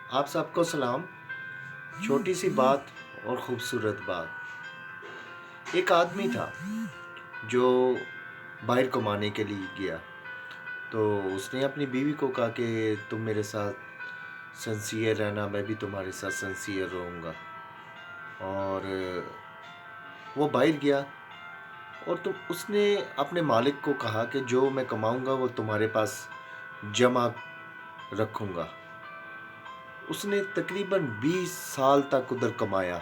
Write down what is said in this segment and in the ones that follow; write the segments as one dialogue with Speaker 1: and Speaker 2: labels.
Speaker 1: آپ سب کو سلام۔ چھوٹی سی بات اور خوبصورت بات۔ ایک آدمی تھا جو باہر کمانے کے لیے گیا، تو اس نے اپنی بیوی کو کہا کہ تم میرے ساتھ سنسیئر رہنا، میں بھی تمہارے ساتھ سنسیئر رہوں گا۔ اور وہ باہر گیا اور اس نے اپنے مالک کو کہا کہ جو میں کماؤں گا وہ تمہارے پاس جمع رکھوں گا۔ اس نے تقریباً 20 سال تک ادھر کمایا،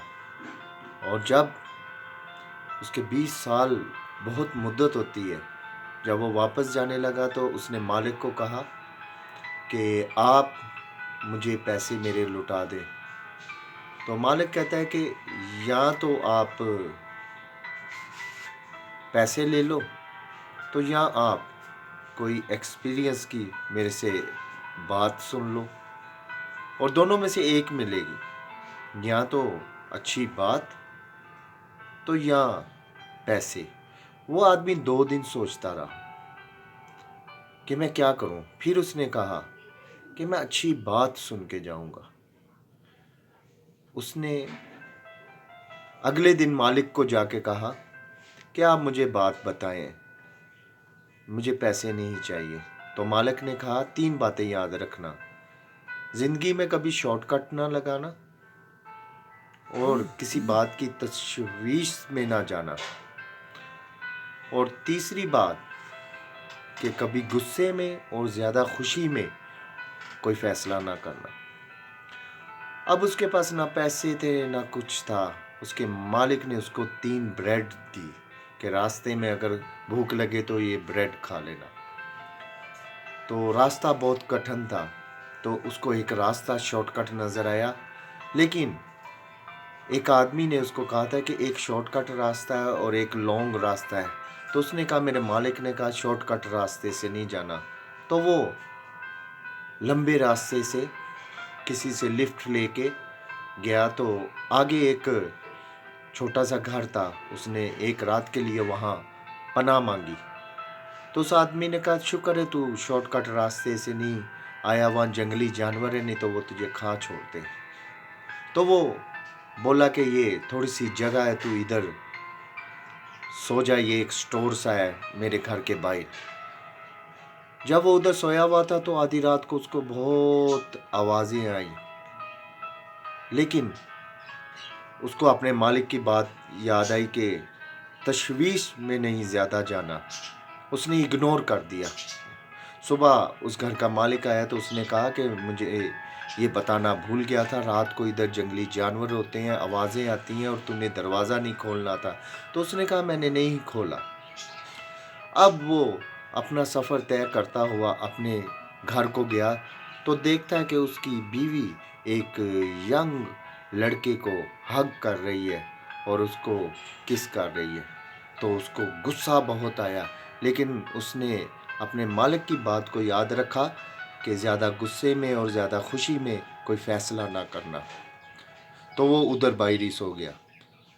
Speaker 1: اور جب اس کے 20 سال بہت مدت ہوتی ہے، جب وہ واپس جانے لگا تو اس نے مالک کو کہا کہ آپ مجھے پیسے میرے لوٹا دیں۔ تو مالک کہتا ہے کہ یا تو آپ پیسے لے لو، تو یا آپ کوئی ایکسپیرینس کی میرے سے بات سن لو، اور دونوں میں سے ایک ملے گی، یا تو اچھی بات تو یا پیسے۔ وہ آدمی 2 دن سوچتا رہا کہ میں کیا کروں۔ پھر اس نے کہا کہ میں اچھی بات سن کے جاؤں گا۔ اس نے اگلے دن مالک کو جا کے کہا کہ آپ مجھے بات بتائیں، مجھے پیسے نہیں چاہیے۔ تو مالک نے کہا 3 باتیں یاد رکھنا: زندگی میں کبھی شارٹ کٹ نہ لگانا، اور کسی بات کی تشویش میں نہ جانا، اور تیسری بات کہ کبھی غصے میں اور زیادہ خوشی میں کوئی فیصلہ نہ کرنا۔ اب اس کے پاس نہ پیسے تھے نہ کچھ تھا۔ اس کے مالک نے اس کو 3 بریڈ دی کہ راستے میں اگر بھوک لگے تو یہ بریڈ کھا لینا۔ تو راستہ بہت کٹھن تھا، تو اس کو ایک راستہ شارٹ کٹ نظر آیا، لیکن ایک آدمی نے اس کو کہا تھا کہ ایک شارٹ کٹ راستہ ہے اور ایک لانگ راستہ ہے۔ تو اس نے کہا، میرے مالک نے کہا شارٹ کٹ راستے سے نہیں جانا۔ تو وہ لمبے راستے سے کسی سے لفٹ لے کے گیا، تو آگے ایک چھوٹا سا گھر تھا۔ اس نے ایک رات کے لیے وہاں پناہ مانگی۔ تو اس آدمی نے کہا شکر ہے تو شارٹ کٹ راستے سے نہیں آیا، وہاں جنگلی جانور ہے، نہیں تو وہ تجھے کھا چھوڑتے۔ تو وہ بولا کہ یہ تھوڑی سی جگہ ہے، تو ادھر سو جا، یہ ایک سٹور سا ہے میرے گھر کے باہر۔ جب وہ ادھر سویا ہوا تھا تو آدھی رات کو اس کو بہت آوازیں آئیں، لیکن اس کو اپنے مالک کی بات یاد آئی کہ تشویش میں نہیں زیادہ جانا۔ اس نے اگنور کر دیا۔ صبح اس گھر کا مالک آیا تو اس نے کہا کہ مجھے یہ بتانا بھول گیا تھا، رات کو ادھر جنگلی جانور ہوتے ہیں، آوازیں آتی ہیں، اور تم نے دروازہ نہیں کھولنا تھا۔ تو اس نے کہا میں نے نہیں کھولا۔ اب وہ اپنا سفر طے کرتا ہوا اپنے گھر کو گیا، تو دیکھتا ہے کہ اس کی بیوی ایک ینگ لڑکے کو ہگ کر رہی ہے اور اس کو کس کر رہی ہے۔ تو اس کو غصہ بہت آیا، لیکن اس نے اپنے مالک کی بات کو یاد رکھا کہ زیادہ غصے میں اور زیادہ خوشی میں کوئی فیصلہ نہ کرنا۔ تو وہ ادھر باہر ہی سو گیا۔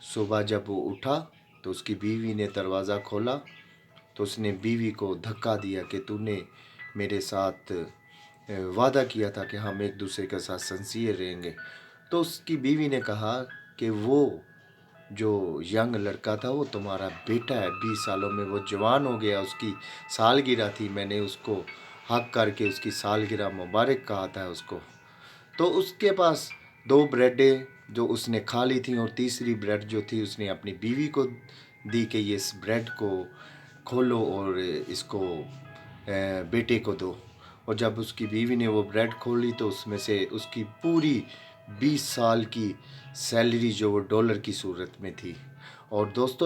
Speaker 1: صبح جب وہ اٹھا تو اس کی بیوی نے دروازہ کھولا، تو اس نے بیوی کو دھکا دیا کہ تو نے میرے ساتھ وعدہ کیا تھا کہ ہم ایک دوسرے کے ساتھ سنسیئر رہیں گے۔ تو اس کی بیوی نے کہا کہ وہ جو ینگ لڑکا تھا وہ تمہارا بیٹا ہے، 20 سالوں میں وہ جوان ہو گیا، اس کی سالگرہ تھی، میں نے اس کو حق کر کے اس کی سالگرہ مبارک کہا تھا اس کو۔ تو اس کے پاس 2 بریڈیں جو اس نے کھا لی تھیں، اور تیسری بریڈ جو تھی اس نے اپنی بیوی کو دی کہ یہ اس بریڈ کو کھولو اور اس کو بیٹے کو دو۔ اور جب اس کی بیوی نے وہ بریڈ کھولی تو اس میں سے اس کی پوری 20 سال کی سیلری جو وہ ڈالر کی صورت میں تھی۔ اور دوستو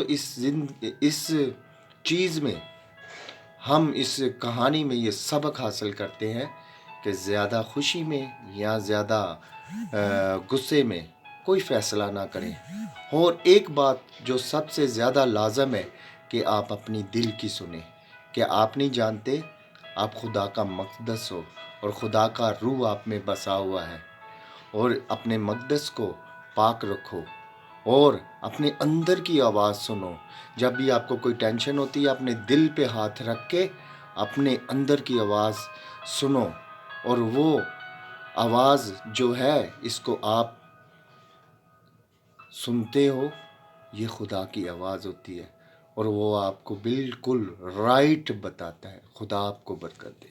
Speaker 1: اس چیز میں ہم اس کہانی میں یہ سبق حاصل کرتے ہیں کہ زیادہ خوشی میں یا زیادہ غصے میں کوئی فیصلہ نہ کریں۔ اور ایک بات جو سب سے زیادہ لازم ہے کہ آپ اپنی دل کی سنیں، کہ آپ نہیں جانتے آپ خدا کا مقدس ہو، اور خدا کا روح آپ میں بسا ہوا ہے، اور اپنے مقدس کو پاک رکھو اور اپنے اندر کی آواز سنو۔ جب بھی آپ کو کوئی ٹینشن ہوتی ہے، اپنے دل پہ ہاتھ رکھ کے اپنے اندر کی آواز سنو، اور وہ آواز جو ہے اس کو آپ سنتے ہو، یہ خدا کی آواز ہوتی ہے، اور وہ آپ کو بالکل رائٹ بتاتا ہے۔ خدا آپ کو برکت دے۔